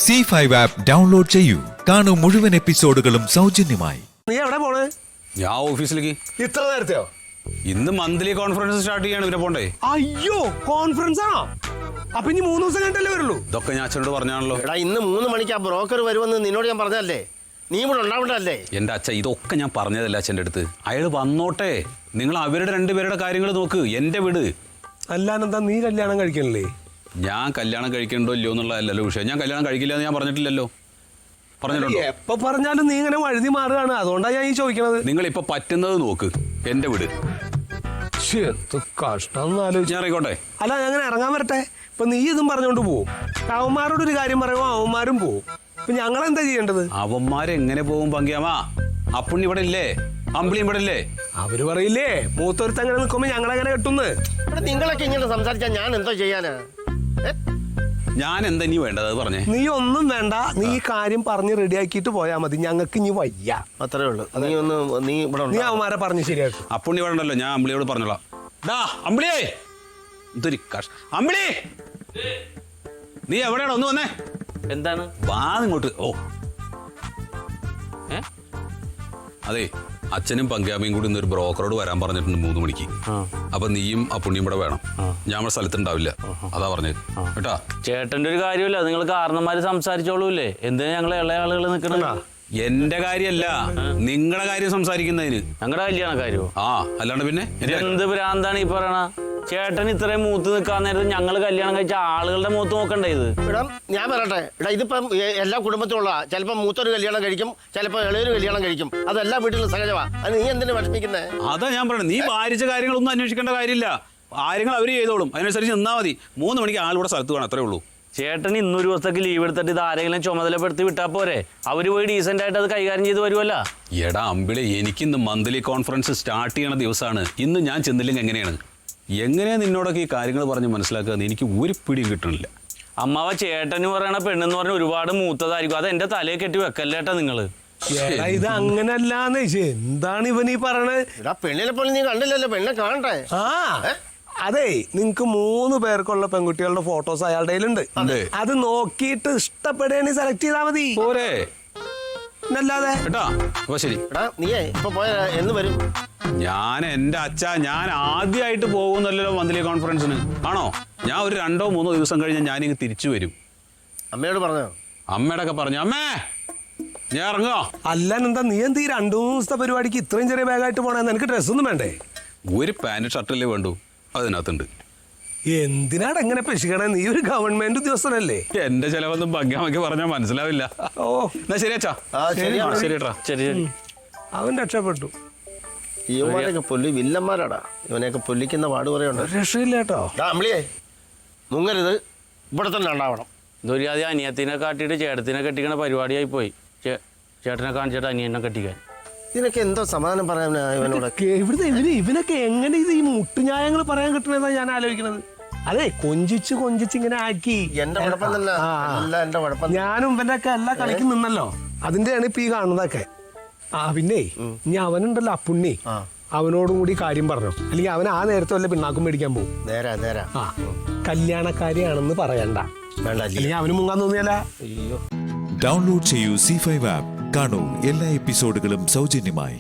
C5 app download ചെയ്യൂ. കാണൂ മുഴുവൻ എപ്പിസോഡുകളും സൗജന്യമായി. നീ എവിടെ പോണേ? ഞാൻ ഓഫീസിലേക്ക്. ഇത്ര നേരത്തെയോ? ഇന്ന് മന്ത്ലി കോൺഫറൻസ് സ്റ്റാർട്ട് ചെയ്യാണ്. ഇവരെ പോണ്ടേ? അയ്യോ, കോൺഫറൻസ് ആണോ? അപ്പൊ ഇനി 3 ദിവസം കഴിഞ്ഞല്ലേ വരുള്ളൂ? ഇതൊക്കെ ഞാൻ അച്ഛനോട് പറഞ്ഞാണല്ലോ. എടാ, ഇന്ന് 3 മണിക്ക് ആ ബ്രോക്കർ വരുമെന്ന് നിന്നോട് ഞാൻ പറഞ്ഞല്ലേ? നീ ഇവിടെ ഉണ്ടാവണ്ടല്ലേ? എന്റെ അച്ഛ, ഇതൊക്കെ ഞാൻ പറഞ്ഞതല്ല അച്ഛൻ്റെ അടുത്ത്. അയാൾ വന്നോട്ടെ, നിങ്ങൾ അവരുടെ 2 പേരുടെ കാര്യങ്ങൾ നോക്ക്. എന്റെ വീട്. അല്ലാനെന്താ നീ കല്യാണം കഴിക്കണല്ലേ? ഞാൻ കല്യാണം കഴിക്കണ്ടോ ഇല്ലയോ എന്നുള്ളതല്ലല്ലോ വിഷയം. ഞാൻ കല്യാണം കഴിക്കില്ല എന്ന് ഞാൻ പറഞ്ഞിട്ടില്ലല്ലോ. പറഞ്ഞിട്ടുണ്ടോ? എപ്പോ പറഞ്ഞാലും നീ ഇങ്ങനെ വഴുതി മാറുകയാണ്. അതുകൊണ്ടാണ് ഞാൻ ഈ ചോദിക്കണത്. നിങ്ങൾ ഇപ്പൊ പറ്റുന്നത് നോക്ക്. എന്റെ വീട്. കഷ്ടം ആലോചിച്ച് ഞാൻ ഇറങ്ങിക്കോട്ടെ. അല്ല, ഞാൻ ഇറങ്ങാൻ വരട്ടെ. ഇപ്പൊ നീ ഇതും പറഞ്ഞോണ്ട് പോവും. അവന്മാരോടൊരു കാര്യം പറയുമ്പോ അവന്മാരും പോവും. ഇപ്പൊ ഞങ്ങളെന്താ ചെയ്യേണ്ടത്? അവന്മാരെങ്ങനെ പോകും പങ്കിയാമാ? അപ്പുണ്ണി ഇവിടെ ഇല്ലേ? അമ്പിളി ഇവിടെ ഇല്ലേ? അവര് പറയില്ലേ, മൂത്തൊരുത്ത് അങ്ങനെ നിൽക്കുമ്പോ ഞങ്ങളെങ്ങനെ കെട്ടുന്ന്. നിങ്ങളൊക്കെ ഇങ്ങനെ സംസാരിച്ചാൽ ഞാൻ എന്തോ ചെയ്യാനാ? ഞാൻ എന്താ നീ വേണ്ടത് അത് പറഞ്ഞേ. നീ ഒന്നും വേണ്ട. നീ ഈ കാര്യം പറഞ്ഞ് റെഡിയാക്കിയിട്ട് പോയാൽ മതി. ഞങ്ങൾക്ക് ഇനി വയ്യ. അത്രേ ഉള്ളൂ. നീ ഇവിടെ നീ അവന്മാരെ പറഞ്ഞ് ശരിയാക്കും. അപ്പുണ്ണി ഇവിടെ ഉണ്ടല്ലോ, ഞാൻ അമ്പിളിയോട് പറഞ്ഞോളാം. ഡാ അമ്പിളിയേ, എന്തൊരു അമ്പിളി, നീ എവിടെയാണോ? ഒന്ന് വന്നേ. എന്താണ്? വാ ഇങ്ങോട്ട്. ഓ അതെ, അച്ഛനും പങ്കാമയും കൂടി ഇന്നൊരു ബ്രോക്കറോട് വരാൻ പറഞ്ഞിട്ടുണ്ട് 3 മണിക്ക്. അപ്പൊ നീയും അപ്പുണ്ണിയും ഇവിടെ വേണം. ഞാൻ നമ്മുടെ സ്ഥലത്തുണ്ടാവില്ല, അതാ പറഞ്ഞത് കേട്ടാ. ചേട്ടന്റെ ഒരു കാര്യമില്ല, നിങ്ങൾ കാരണന്മാര് സംസാരിച്ചോളൂല്ലേ? എന്തിനാ ഞങ്ങളെ ഇളയ ആളുകൾ നിൽക്കണ? എന്റെ കാര്യല്ല, നിങ്ങളുടെ കാര്യം സംസാരിക്കുന്നതിന്. ഞങ്ങളുടെ കല്യാണ കാര്യമോ? ആ, അല്ലാണ്ട് പിന്നെ എന്ത് ഭ്രാന്താണ് ഈ പറയണ? ചേട്ടൻ ഇത്രയും മൂത്ത് നിൽക്കാൻ നേരത്ത് ഞങ്ങൾ കല്യാണം കഴിച്ച ആളുകളുടെ മൂത്ത് നോക്കണ്ടേ ഇത്? ഇവിടെ ഞാൻ പറയട്ടെ, ഇവിടെ ഇതിപ്പം എല്ലാ കുടുംബത്തിലുള്ള ചിലപ്പോൾ മൂത്തൊരു കല്യാണം കഴിക്കും, ചിലപ്പോൾ ഇളയൊരു കല്യാണം കഴിക്കും. അതെല്ലാ വീട്ടിലും സഹജമാ. അത് നീ എന്തിനു വിഷമിക്കുന്നേ? അതാ ഞാൻ പറയണത്. നീ ഭാരിച്ച കാര്യങ്ങളൊന്നും അന്വേഷിക്കേണ്ട കാര്യമില്ല. കാര്യങ്ങൾ അവര് ചെയ്തോളും. അതിനനുസരിച്ച് നിന്നാ മതി. 3 മണിക്ക് ആളിവിടെ സ്ഥലത്ത് വേണം, അത്രേ ഉള്ളൂ. ചേട്ടൻ ഇന്നൊരു ദിവസത്തേക്ക് ലീവ് എടുത്തിട്ട് ഇത് ആരെങ്കിലും ചുമതലപ്പെടുത്തി വിട്ടാ പോരെ? അവര് പോയി ഡീസന്റ് ആയിട്ട് അത് കൈകാര്യം ചെയ്ത് വരുമല്ല. എടാ അമ്പിളി, എനിക്കിന്ന് മന്ത്ലി കോൺഫറൻസ് സ്റ്റാർട്ട് ചെയ്യണ ദിവസമാണ്. ഇന്ന് ഞാൻ ചെന്നില്ലെങ്കിൽ എങ്ങനെയാ നിന്നോടൊക്കെ ഈ കാര്യങ്ങൾ പറഞ്ഞ് മനസ്സിലാക്കുക? എനിക്ക് ഒരു പിടിയും കിട്ടണില്ല. അമ്മാവ, ചേട്ടന് പറയണ പെണ്ണെന്ന് പറഞ്ഞ ഒരുപാട് മൂത്തതായിരിക്കും. അത് എന്റെ തലയെ കെട്ടി വെക്കല്ലേട്ടാ നിങ്ങള്. ഇത് അങ്ങനല്ലാന്ന്. എന്താണ് ഇവൻ ഈ പറയണത്? പെണ്ണിനെ പോലെ നീ കണ്ടില്ലല്ലോ, പെണ്ണെ കാണണ്ടേ? ആ അതെ, നിങ്ങക്ക് 3 പേർക്കുള്ള പെൺകുട്ടികളുടെ ഫോട്ടോസ് അയാളുടെ കയ്യിലുണ്ട്. അത് നോക്കിയിട്ട് ഇഷ്ടപ്പെടുകയാണെങ്കിൽ സെലക്ട് ചെയ്താൽ മതി. പോരെ? അല്ലാതെ ശരി. നീയേ ഇപ്പൊ പോയ എന്ന് വരും? എന്റെ അച്ഛ, ഞാൻ ആദ്യമായിട്ട് പോകുന്നല്ലോ മന്ത്ലി കോൺഫറൻസിന്. ആണോ? ഞാൻ ഒരു 2-3 ദിവസം കഴിഞ്ഞ് ഞാനിങ്ങ് തിരിച്ചു വരും. അമ്മയോട് പറഞ്ഞോ? അമ്മയുടെ ഒക്കെ പറഞ്ഞു. അമ്മേ, ഞാൻ ഇറങ്ങുക. അല്ലാന്നെന്താ നീ എന്ത് ഈ 2-3 ദിവസത്തെ പരിപാടിക്ക് ഇത്രയും ചെറിയ ബാഗായിട്ട് പോണേ? എനിക്ക് ഡ്രസ്സൊന്നും വേണ്ടേ? ഒരു പാന്റ് ഷർട്ടല്ലേ വേണ്ടു, അതിനകത്തുണ്ട്. എന്തിനാണ് എങ്ങനെ പെശിക്കണേ? നീ ഒരു ഗവൺമെന്റ് ഉദ്യോഗസ്ഥനല്ലേ? എന്റെ ചെലവൊന്നും ഭംഗിയാക്കി പറഞ്ഞാൽ മനസ്സിലാവില്ല. ഓ എന്നാ ശരി അച്ഛാ. ശരിട്ടാ. ശരി ശരി. അവൻ രക്ഷപ്പെട്ടു. ഇവന്മാരൊക്കെ വില്ലന്മാരാടാ. ഇവനെയൊക്കെ പൊല്ലിക്കുന്ന പാട് പറയുണ്ട്. രക്ഷയില്ല കേട്ടോ. അമ്പിളിയെ മുങ്ങരുത്, ഇവിടെ തന്നെ ഉണ്ടാവണം. ദുര്യാദി അനിയത്തിനെ കാട്ടിയിട്ട് ചേട്ടത്തിനെ കെട്ടിക്കണ പരിപാടിയായി പോയി. ചേട്ടനെ കാണിച്ചിട്ട് അനിയനെ കെട്ടിക്കാൻ. ഇതിനൊക്കെ എന്തോ സമാധാനം പറയാനാ ഇവനോടൊക്കെ? ഇവനൊക്കെ എങ്ങനെ ഇത് ഈ മുട്ടുന്യായങ്ങൾ പറയാൻ കിട്ടണെന്നാ ഞാൻ ആലോചിക്കുന്നത്. അതെ, കൊഞ്ചിച്ച് ഇങ്ങനെ ആക്കി. എന്റെ കുഴപ്പമൊന്നുമല്ല, എന്റെ കുഴപ്പം. ഞാനും ഇവന്റെ ഒക്കെ എല്ലാ കളിക്കും നിന്നല്ലോ. അതിന്റെയാണ് ഇപ്പൊ ഈ കാണുന്നതൊക്കെ. പിന്നെ ഇനി അവനുണ്ടല്ലോ അപ്പുണ്ണി, അവനോടും കൂടി കാര്യം പറഞ്ഞു. അല്ലെങ്കിൽ അവൻ ആ നേരത്തെ വല്ല പിണ്ണാക്കും മേടിക്കാൻ പോകും. നേരാ. കല്യാണക്കാരിയാണെന്ന് പറയണ്ട. അല്ലെങ്കിൽ അവന് മുങ്ങാൻ തോന്നിയല്ല. ഡൗൺലോഡ് ചെയ്യൂ C5 ആപ്പ്. കാണൂ എല്ലാ എപ്പിസോഡുകളും സൗജന്യമായി.